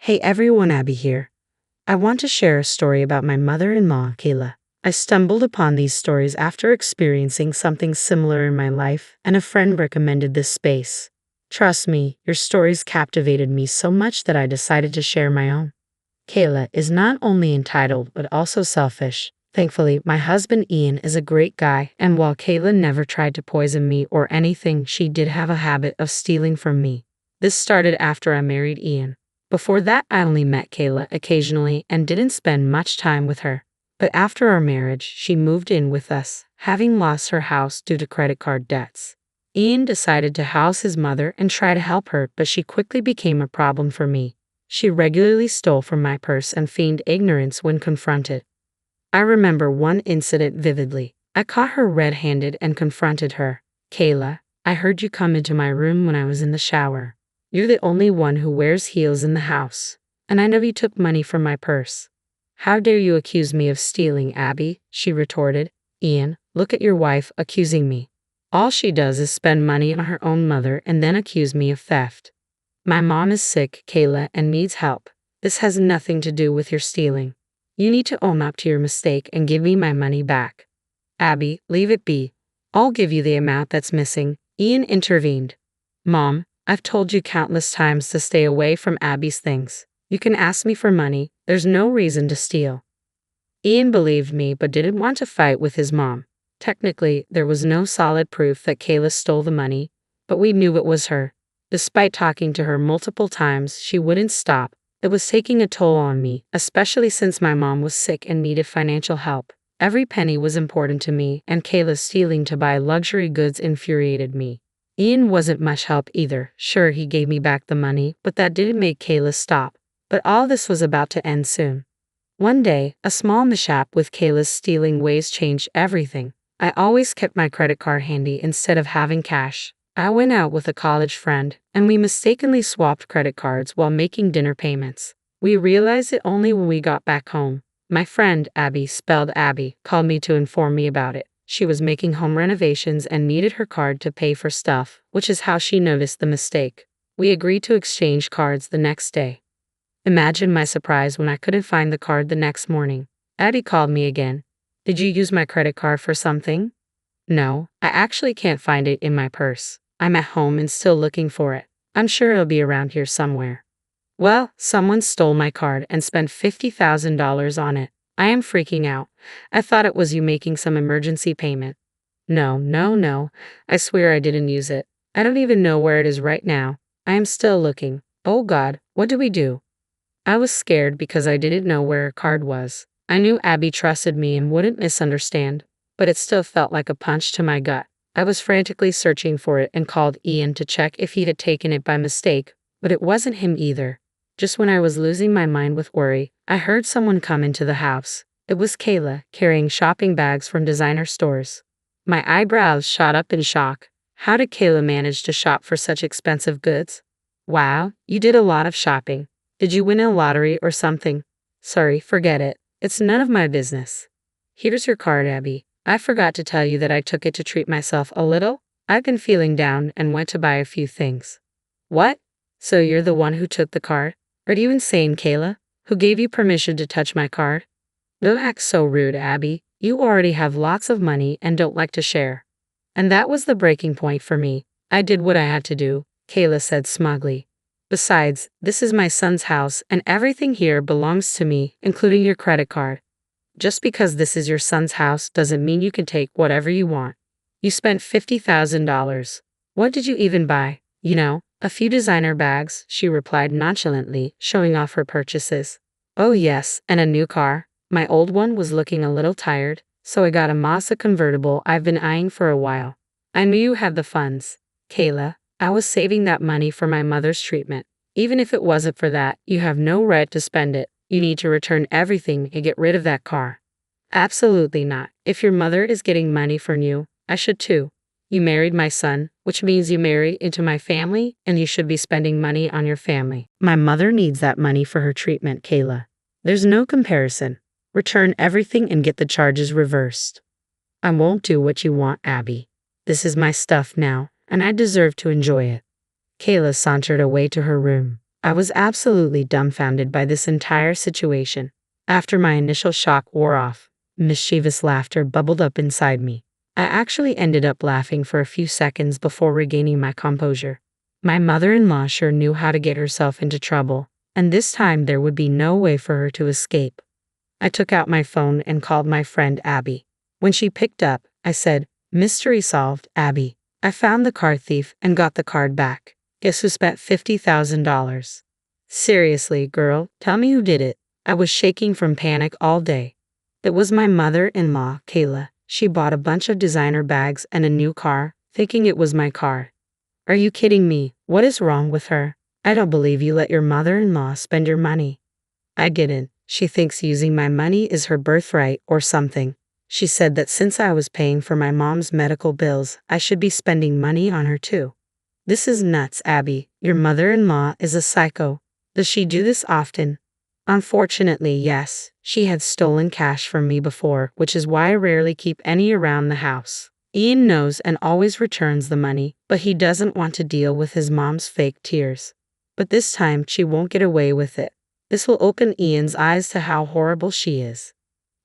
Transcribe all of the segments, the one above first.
Hey everyone, Abby here. I want to share a story about my mother-in-law, Kayla. I stumbled upon these stories after experiencing something similar in my life, and a friend recommended this space. Trust me, your stories captivated me so much that I decided to share my own. Kayla is not only entitled but also selfish. Thankfully, my husband Ian is a great guy, and while Kayla never tried to poison me or anything, she did have a habit of stealing from me. This started after I married Ian. Before that, I only met Kayla occasionally and didn't spend much time with her. But after our marriage, she moved in with us, having lost her house due to credit card debts. Ian decided to house his mother and try to help her, but she quickly became a problem for me. She regularly stole from my purse and feigned ignorance when confronted. I remember one incident vividly. I caught her red-handed and confronted her. "Kayla, I heard you come into my room when I was in the shower. You're the only one who wears heels in the house, and I know you took money from my purse. How dare you accuse me of stealing, Abby?" she retorted. "Ian, look at your wife accusing me. All she does is spend money on her own mother and then accuse me of theft. My mom is sick, Kayla, and needs help. This has nothing to do with your stealing. You need to own up to your mistake and give me my money back." "Abby, leave it be. I'll give you the amount that's missing," Ian intervened. "Mom, I've told you countless times to stay away from Abby's things. You can ask me for money. There's no reason to steal." Ian believed me but didn't want to fight with his mom. Technically, there was no solid proof that Kayla stole the money, but we knew it was her. Despite talking to her multiple times, she wouldn't stop. It was taking a toll on me, especially since my mom was sick and needed financial help. Every penny was important to me, and Kayla stealing to buy luxury goods infuriated me. Ian wasn't much help either. Sure, he gave me back the money, but that didn't make Kayla stop. But all this was about to end soon. One day, a small mishap with Kayla's stealing ways changed everything. I always kept my credit card handy instead of having cash. I went out with a college friend, and we mistakenly swapped credit cards while making dinner payments. We realized it only when we got back home. My friend, Abby, spelled Abby, called me to inform me about it. She was making home renovations and needed her card to pay for stuff, which is how she noticed the mistake. We agreed to exchange cards the next day. Imagine my surprise when I couldn't find the card the next morning. Abby called me again. "Did you use my credit card for something?" "No, I actually can't find it in my purse. I'm at home and still looking for it. I'm sure it'll be around here somewhere." "Well, someone stole my card and spent $50,000 on it. I am freaking out. I thought it was you making some emergency payment." No. I swear I didn't use it. I don't even know where it is right now. I am still looking. Oh God, what do we do?" I was scared because I didn't know where her card was. I knew Abby trusted me and wouldn't misunderstand, but it still felt like a punch to my gut. I was frantically searching for it and called Ian to check if he had taken it by mistake, but it wasn't him either. Just when I was losing my mind with worry, I heard someone come into the house. It was Kayla, carrying shopping bags from designer stores. My eyebrows shot up in shock. How did Kayla manage to shop for such expensive goods? "Wow, you did a lot of shopping. Did you win a lottery or something?" "Sorry, forget it. It's none of my business. Here's your card, Abby. I forgot to tell you that I took it to treat myself a little. I've been feeling down and went to buy a few things." "What? So you're the one who took the card? Are you insane, Kayla? Who gave you permission to touch my card?" "Don't act so rude, Abby. You already have lots of money and don't like to share." And that was the breaking point for me. "I did what I had to do," Kayla said smugly. "Besides, this is my son's house and everything here belongs to me, including your credit card. Just because this is your son's house doesn't mean you can take whatever you want. You spent $50,000. What did you even buy?" A few designer bags," she replied nonchalantly, showing off her purchases. "Oh yes, and a new car. My old one was looking a little tired, so I got a Mazda convertible I've been eyeing for a while." "I knew you had the funds, Kayla. I was saving that money for my mother's treatment. Even if it wasn't for that, you have no right to spend it. You need to return everything and get rid of that car." "Absolutely not. If your mother is getting money from you, I should too. You married my son, which means you marry into my family, and you should be spending money on your family." "My mother needs that money for her treatment, Kayla. There's no comparison. Return everything and get the charges reversed." "I won't do what you want, Abby. This is my stuff now, and I deserve to enjoy it." Kayla sauntered away to her room. I was absolutely dumbfounded by this entire situation. After my initial shock wore off, mischievous laughter bubbled up inside me. I actually ended up laughing for a few seconds before regaining my composure. My mother-in-law sure knew how to get herself into trouble, and this time there would be no way for her to escape. I took out my phone and called my friend Abby. When she picked up, I said, "Mystery solved, Abby. I found the car thief and got the card back. Guess who spent $50,000? Seriously, girl, tell me who did it." I was shaking from panic all day. It was my mother-in-law, Kayla. She bought a bunch of designer bags and a new car, thinking it was my car. Are you kidding me? What is wrong with her? I don't believe you let your mother-in-law spend your money. I didn't. She thinks using my money is her birthright or something. She said that since I was paying for my mom's medical bills, I should be spending money on her too. This is nuts, Abby. Your mother-in-law is a psycho. Does she do this often? Unfortunately, yes. She had stolen cash from me before, which is why I rarely keep any around the house. Ian knows and always returns the money, but he doesn't want to deal with his mom's fake tears. But this time, she won't get away with it. This will open Ian's eyes to how horrible she is.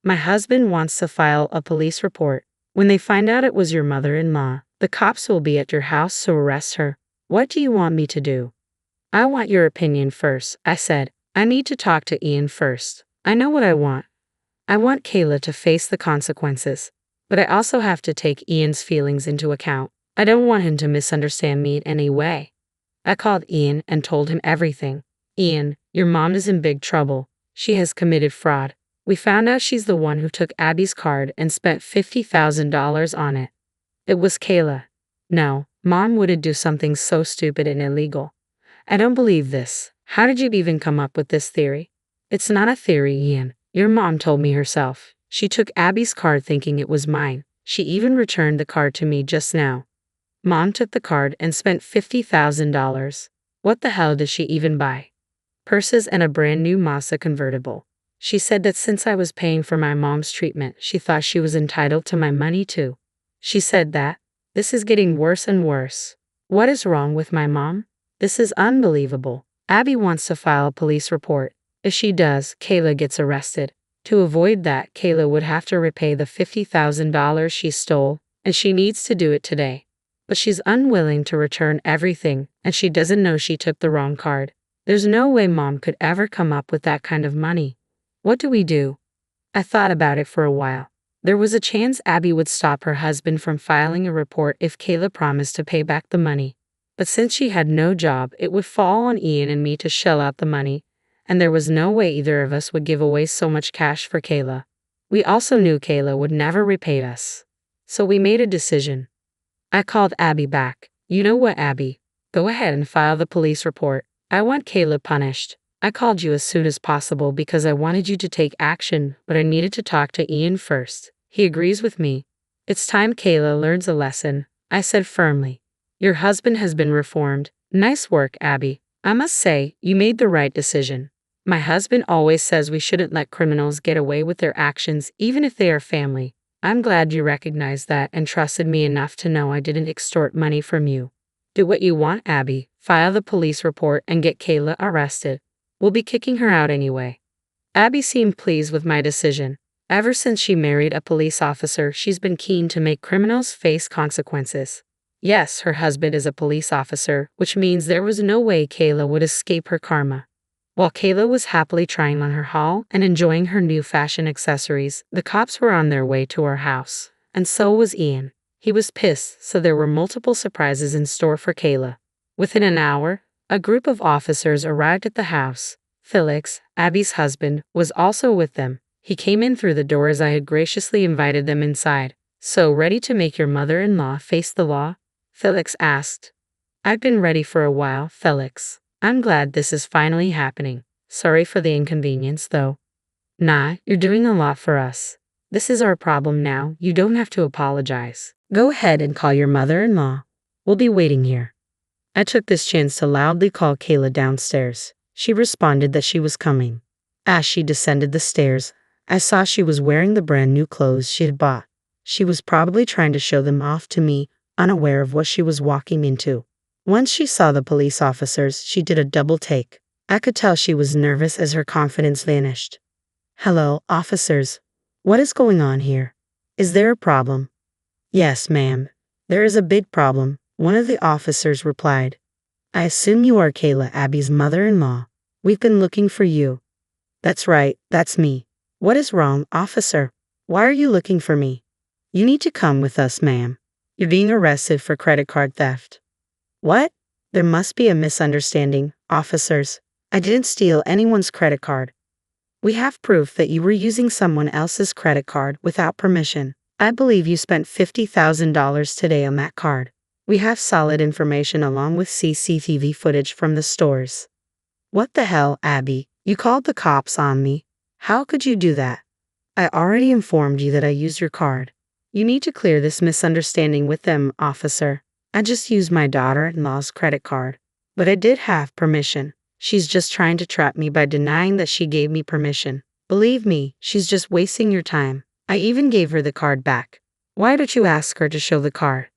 My husband wants to file a police report. When they find out it was your mother-in-law, the cops will be at your house to arrest her. What do you want me to do? I want your opinion first, I said. I need to talk to Ian first. I know what I want. I want Kayla to face the consequences, but I also have to take Ian's feelings into account. I don't want him to misunderstand me in any way. I called Ian and told him everything. Ian, your mom is in big trouble. She has committed fraud. We found out she's the one who took Abby's card and spent $50,000 on it. It was Kayla. No, Mom wouldn't do something so stupid and illegal. I don't believe this. How did you even come up with this theory? It's not a theory, Ian. Your mom told me herself. She took Abby's card thinking it was mine. She even returned the card to me just now. Mom took the card and spent $50,000. What the hell does she even buy? Purses and a brand new Mazda convertible. She said that since I was paying for my mom's treatment, she thought she was entitled to my money too. She said that. This is getting worse and worse. What is wrong with my mom? This is unbelievable. Abby wants to file a police report. If she does, Kayla gets arrested. To avoid that, Kayla would have to repay the $50,000 she stole, and she needs to do it today. But she's unwilling to return everything, and she doesn't know she took the wrong card. There's no way Mom could ever come up with that kind of money. What do we do? I thought about it for a while. There was a chance Abby would stop her husband from filing a report if Kayla promised to pay back the money. But since she had no job, it would fall on Ian and me to shell out the money, and there was no way either of us would give away so much cash for Kayla. We also knew Kayla would never repay us. So we made a decision. I called Abby back. You know what, Abby? Go ahead and file the police report. I want Kayla punished. I called you as soon as possible because I wanted you to take action, but I needed to talk to Ian first. He agrees with me. It's time Kayla learns a lesson, I said firmly. Your husband has been reformed. Nice work, Abby. I must say, you made the right decision. My husband always says we shouldn't let criminals get away with their actions, even if they are family. I'm glad you recognized that and trusted me enough to know I didn't extort money from you. Do what you want, Abby. File the police report and get Kayla arrested. We'll be kicking her out anyway. Abby seemed pleased with my decision. Ever since she married a police officer, she's been keen to make criminals face consequences. Yes, her husband is a police officer, which means there was no way Kayla would escape her karma. While Kayla was happily trying on her haul and enjoying her new fashion accessories, the cops were on their way to our house. And so was Ian. He was pissed, so there were multiple surprises in store for Kayla. Within an hour, a group of officers arrived at the house. Felix, Abby's husband, was also with them. He came in through the door as I had graciously invited them inside. So, ready to make your mother-in-law face the law? Felix asked. I've been ready for a while, Felix. I'm glad this is finally happening. Sorry for the inconvenience, though. Nah, you're doing a lot for us. This is our problem now. You don't have to apologize. Go ahead and call your mother-in-law. We'll be waiting here. I took this chance to loudly call Kayla downstairs. She responded that she was coming. As she descended the stairs, I saw she was wearing the brand new clothes she had bought. She was probably trying to show them off to me, unaware of what she was walking into. Once she saw the police officers, she did a double take. I could tell she was nervous as her confidence vanished. Hello, officers. What is going on here? Is there a problem? Yes, ma'am. There is a big problem, one of the officers replied. I assume you are Kayla, Abby's mother-in-law. We've been looking for you. That's right, that's me. What is wrong, officer? Why are you looking for me? You need to come with us, ma'am. You're being arrested for credit card theft. What? There must be a misunderstanding, officers. I didn't steal anyone's credit card. We have proof that you were using someone else's credit card without permission. I believe you spent $50,000 today on that card. We have solid information along with CCTV footage from the stores. What the hell, Abby? You called the cops on me. How could you do that? I already informed you that I used your card. You need to clear this misunderstanding with them, officer. I just used my daughter-in-law's credit card. But I did have permission. She's just trying to trap me by denying that she gave me permission. Believe me, she's just wasting your time. I even gave her the card back. Why don't you ask her to show the card?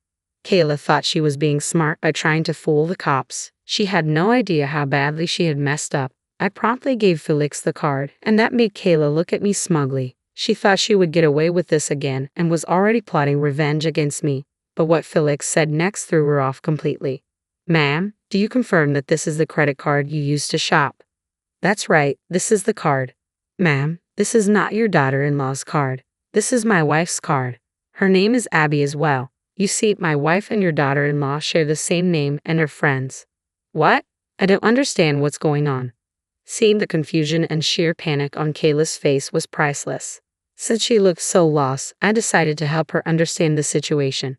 Kayla thought she was being smart by trying to fool the cops. She had no idea how badly she had messed up. I promptly gave Felix the card, and that made Kayla look at me smugly. She thought she would get away with this again and was already plotting revenge against me. But what Felix said next threw her off completely. Ma'am, do you confirm that this is the credit card you used to shop? That's right, this is the card. Ma'am, this is not your daughter-in-law's card. This is my wife's card. Her name is Abby as well. You see, my wife and your daughter-in-law share the same name and are friends. What? I don't understand what's going on. Seeing the confusion and sheer panic on Kayla's face was priceless. Since she looked so lost, I decided to help her understand the situation.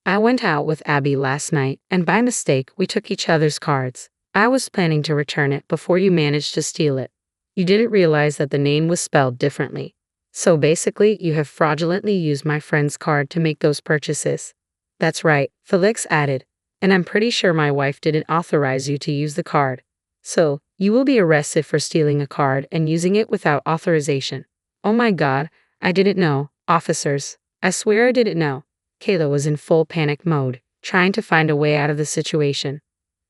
I went out with Abby last night, and by mistake, we took each other's cards. I was planning to return it before you managed to steal it. You didn't realize that the name was spelled differently. So basically, you have fraudulently used my friend's card to make those purchases. That's right, Felix added. And I'm pretty sure my wife didn't authorize you to use the card. So, you will be arrested for stealing a card and using it without authorization. Oh my God, I didn't know, officers. I swear I didn't know. Kayla was in full panic mode, trying to find a way out of the situation.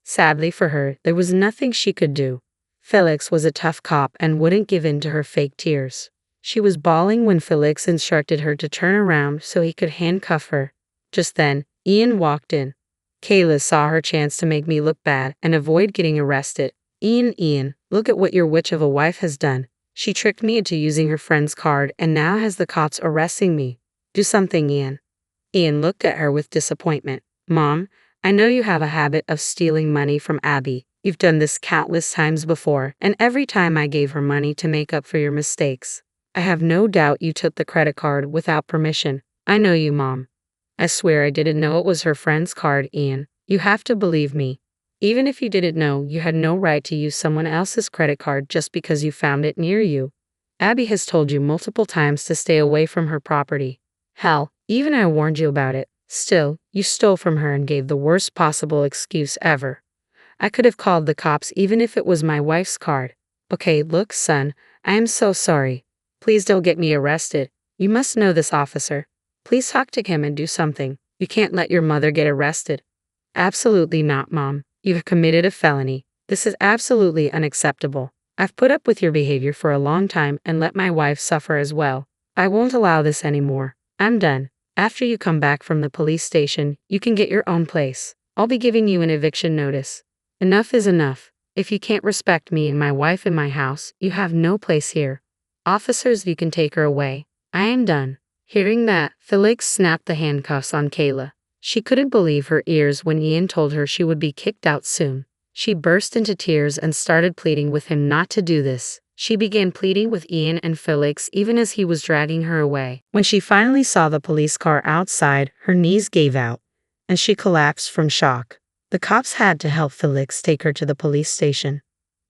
Sadly for her, there was nothing she could do. Felix was a tough cop and wouldn't give in to her fake tears. She was bawling when Felix instructed her to turn around so he could handcuff her. Just then, Ian walked in. Kayla saw her chance to make me look bad and avoid getting arrested. Ian, look at what your witch of a wife has done. She tricked me into using her friend's card and now has the cops arresting me. Do something, Ian. Ian looked at her with disappointment. Mom, I know you have a habit of stealing money from Abby. You've done this countless times before, and every time I gave her money to make up for your mistakes. I have no doubt you took the credit card without permission. I know you, Mom. I swear I didn't know it was her friend's card, Ian. You have to believe me. Even if you didn't know, you had no right to use someone else's credit card just because you found it near you. Abby has told you multiple times to stay away from her property. Hell, even I warned you about it. Still, you stole from her and gave the worst possible excuse ever. I could have called the cops even if it was my wife's card. Okay, look, son, I am so sorry. Please don't get me arrested. You must know this officer. Please talk to him and do something. You can't let your mother get arrested. Absolutely not, Mom. You've committed a felony. This is absolutely unacceptable. I've put up with your behavior for a long time and let my wife suffer as well. I won't allow this anymore. I'm done. After you come back from the police station, you can get your own place. I'll be giving you an eviction notice. Enough is enough. If you can't respect me and my wife in my house, you have no place here. Officers, you can take her away. I am done. Hearing that, Felix snapped the handcuffs on Kayla. She couldn't believe her ears when Ian told her she would be kicked out soon. She burst into tears and started pleading with him not to do this. She began pleading with Ian and Felix even as he was dragging her away. When she finally saw the police car outside, her knees gave out, and she collapsed from shock. The cops had to help Felix take her to the police station.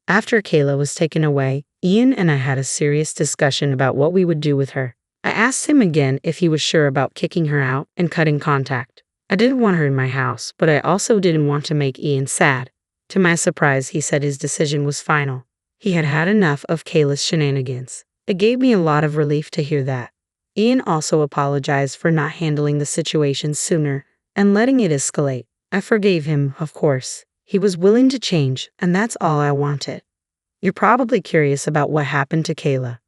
After Kayla was taken away, Ian and I had a serious discussion about what we would do with her. I asked him again if he was sure about kicking her out and cutting contact. I didn't want her in my house, but I also didn't want to make Ian sad. To my surprise, he said his decision was final. He had had enough of Kayla's shenanigans. It gave me a lot of relief to hear that. Ian also apologized for not handling the situation sooner and letting it escalate. I forgave him, of course. He was willing to change, and that's all I wanted. You're probably curious about what happened to Kayla.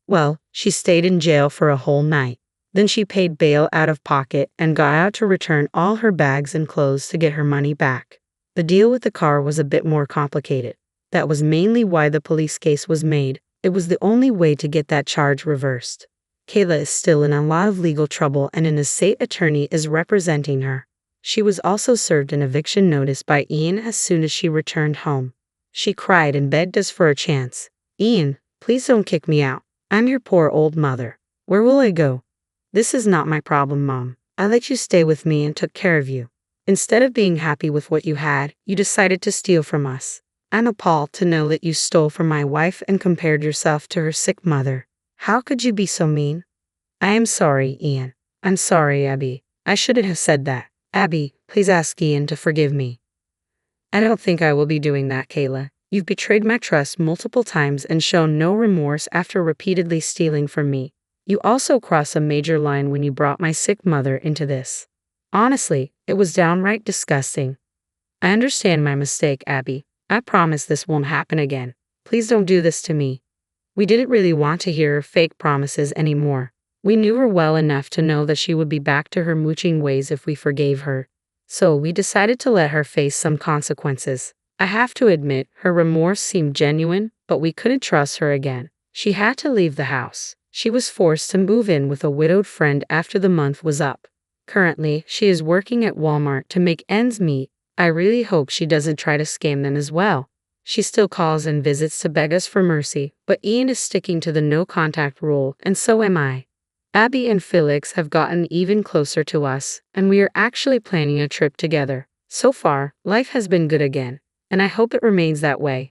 Well, she stayed in jail for a whole night. Then she paid bail out of pocket and got out to return all her bags and clothes to get her money back. The deal with the car was a bit more complicated. That was mainly why the police case was made. It was the only way to get that charge reversed. Kayla is still in a lot of legal trouble and an estate attorney is representing her. She was also served an eviction notice by Ian as soon as she returned home. She cried and begged us for a chance. Ian, please don't kick me out. I'm your poor old mother. Where will I go? This is not my problem, Mom. I let you stay with me and took care of you. Instead of being happy with what you had, you decided to steal from us. I'm appalled to know that you stole from my wife and compared yourself to her sick mother. How could you be so mean? I am sorry, Ian. I'm sorry, Abby. I shouldn't have said that. Abby, please ask Ian to forgive me. I don't think I will be doing that, Kayla. You've betrayed my trust multiple times and shown no remorse after repeatedly stealing from me. You also crossed a major line when you brought my sick mother into this. Honestly, it was downright disgusting. I understand my mistake, Abby. I promise this won't happen again. Please don't do this to me. We didn't really want to hear her fake promises anymore. We knew her well enough to know that she would be back to her mooching ways if we forgave her. So we decided to let her face some consequences. I have to admit, her remorse seemed genuine, but we couldn't trust her again. She had to leave the house. She was forced to move in with a widowed friend after the month was up. Currently, she is working at Walmart to make ends meet. I really hope she doesn't try to scam them as well. She still calls and visits to beg us for mercy, but Ian is sticking to the no-contact rule, and so am I. Abby and Felix have gotten even closer to us, and we are actually planning a trip together. So far, life has been good again, and I hope it remains that way.